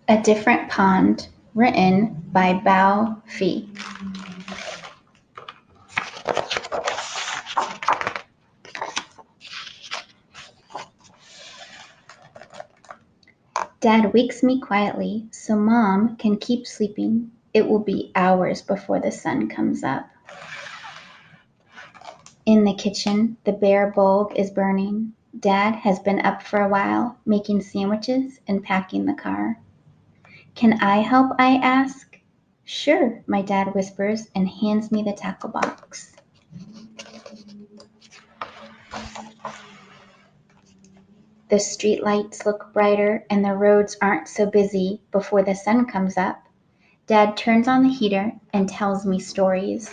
A Different Pond, written by Bao Fi. Dad wakes me quietly so Mom can keep sleeping. It will be hours before the sun comes up. In the kitchen, the bare bulb is burning. Dad has been up for a while, making sandwiches and packing the car. Can I help? I ask. Sure, my dad whispers and hands me the tackle box. The street lights look brighter and the roads aren't so busy before the sun comes up. Dad turns on the heater and tells me stories.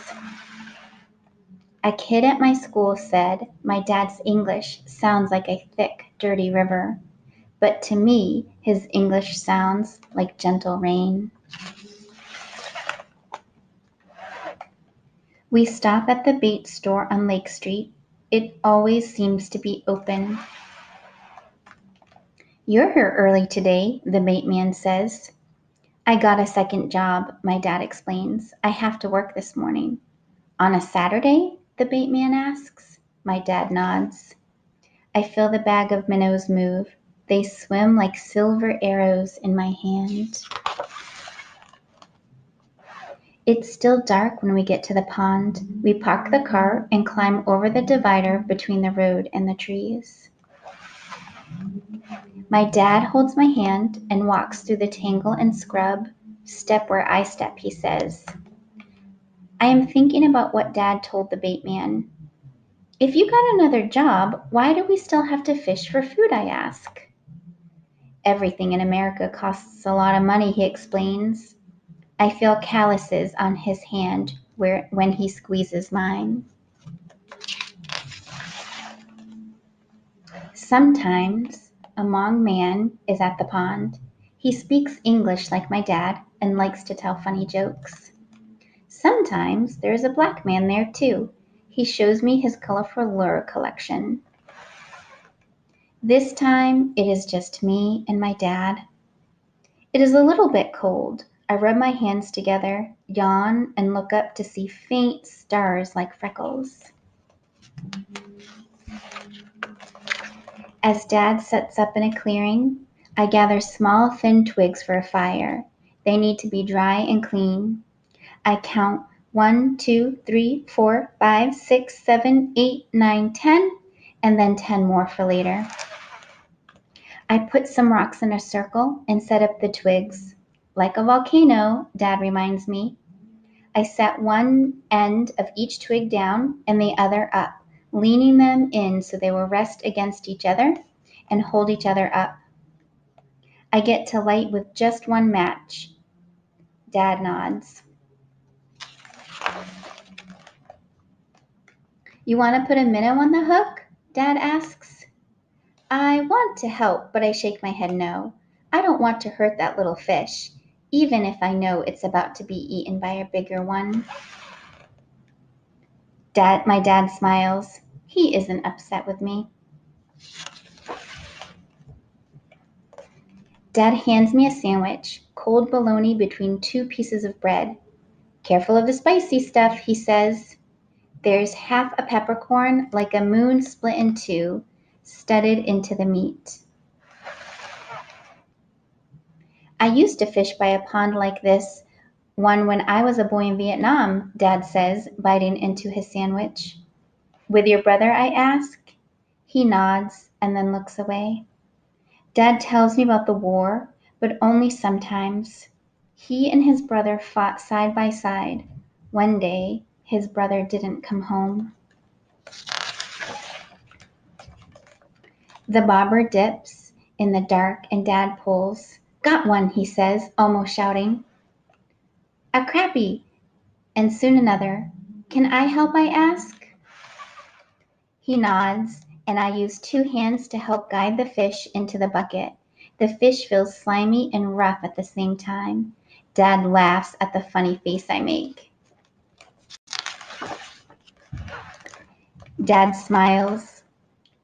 A kid at my school said my dad's English sounds like a thick, dirty river, but to me, his English sounds like gentle rain. We stop at the bait store on Lake Street. It always seems to be open. You're here early today, the bait man says. I got a second job, my dad explains. I have to work this morning. On a Saturday? The bait man asks. My dad nods. I feel the bag of minnows move. They swim like silver arrows in my hand. It's still dark when we get to the pond. We park the car and climb over the divider between the road and the trees. My dad holds my hand and walks through the tangle and scrub. Step where I step, he says. I am thinking about what Dad told the bait man. If you got another job, why do we still have to fish for food? I ask. Everything in America costs a lot of money, he explains. I feel calluses on his hand when he squeezes mine. Sometimes a Hmong man is at the pond. He speaks English like my dad and likes to tell funny jokes. Sometimes there is a black man there too. He shows me his colorful lure collection. This time it is just me and my dad. It is a little bit cold. I rub my hands together, yawn, and look up to see faint stars like freckles. As Dad sets up in a clearing, I gather small thin twigs for a fire. They need to be dry and clean. I count 1, 2, 3, 4, 5, 6, 7, 8, 9, 10, and then 10 more for later. I put some rocks in a circle and set up the twigs. Like a volcano, Dad reminds me. I set one end of each twig down and the other up, leaning them in so they will rest against each other and hold each other up. I get to light with just one match. Dad nods. You want to put a minnow on the hook? Dad asks. I want to help, but I shake my head no. I don't want to hurt that little fish, even if I know it's about to be eaten by a bigger one. My dad smiles. He isn't upset with me. Dad hands me a sandwich, cold bologna between 2 pieces of bread. Careful of the spicy stuff, he says. There's half a peppercorn, like a moon split in 2, studded into the meat. I used to fish by a pond like this one when I was a boy in Vietnam, Dad says, biting into his sandwich. With your brother, I ask. He nods and then looks away. Dad tells me about the war, but only sometimes. He and his brother fought side by side. One day, his brother didn't come home. The bobber dips in the dark and Dad pulls. Got one, he says, almost shouting. A crappie, and soon another. Can I help? I ask. He nods, and I use 2 hands to help guide the fish into the bucket. The fish feels slimy and rough at the same time. Dad laughs at the funny face I make. Dad smiles,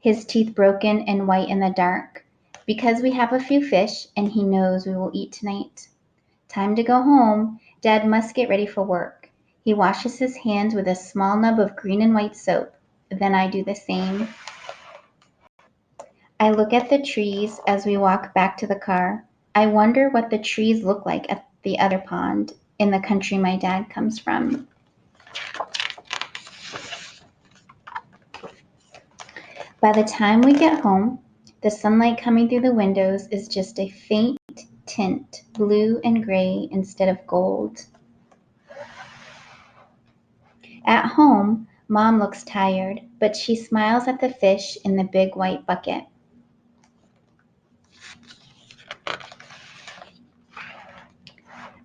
his teeth broken and white in the dark. because we have a few fish and he knows we will eat tonight. Time to go home. Dad must get ready for work. He washes his hands with a small nub of green and white soap. Then I do the same. I look at the trees as we walk back to the car. I wonder what the trees look like at the other pond in the country my dad comes from. By the time we get home, the sunlight coming through the windows is just a faint tint, blue and gray instead of gold. At home, Mom looks tired, but she smiles at the fish in the big white bucket.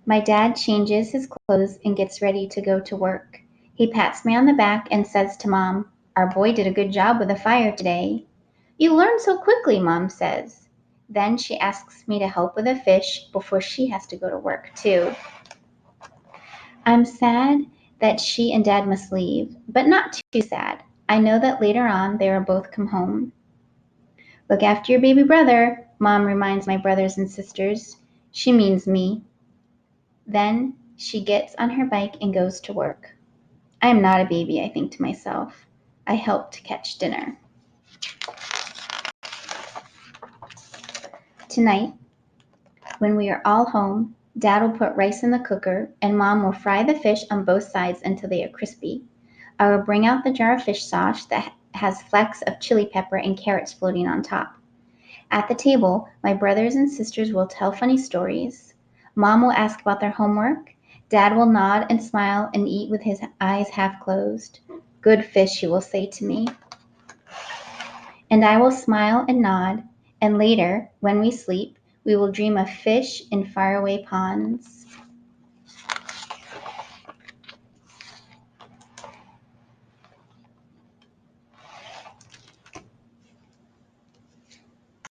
My dad changes his clothes and gets ready to go to work. He pats me on the back and says to Mom, "Our boy did a good job with the fire today." "You learn so quickly," Mom says. Then she asks me to help with the fish before she has to go to work, too. I'm sad that she and Dad must leave, but not too sad. I know that later on they will both come home. "Look after your baby brother," Mom reminds my brothers and sisters. She means me. Then she gets on her bike and goes to work. I am not a baby, I think to myself. I help to catch dinner. Tonight, when we are all home, Dad will put rice in the cooker and Mom will fry the fish on both sides until they are crispy. I will bring out the jar of fish sauce that has flecks of chili pepper and carrots floating on top. At the table, my brothers and sisters will tell funny stories. Mom will ask about their homework. Dad will nod and smile and eat with his eyes half closed. "Good fish," he will say to me. And I will smile and nod, and later, when we sleep, we will dream of fish in faraway ponds.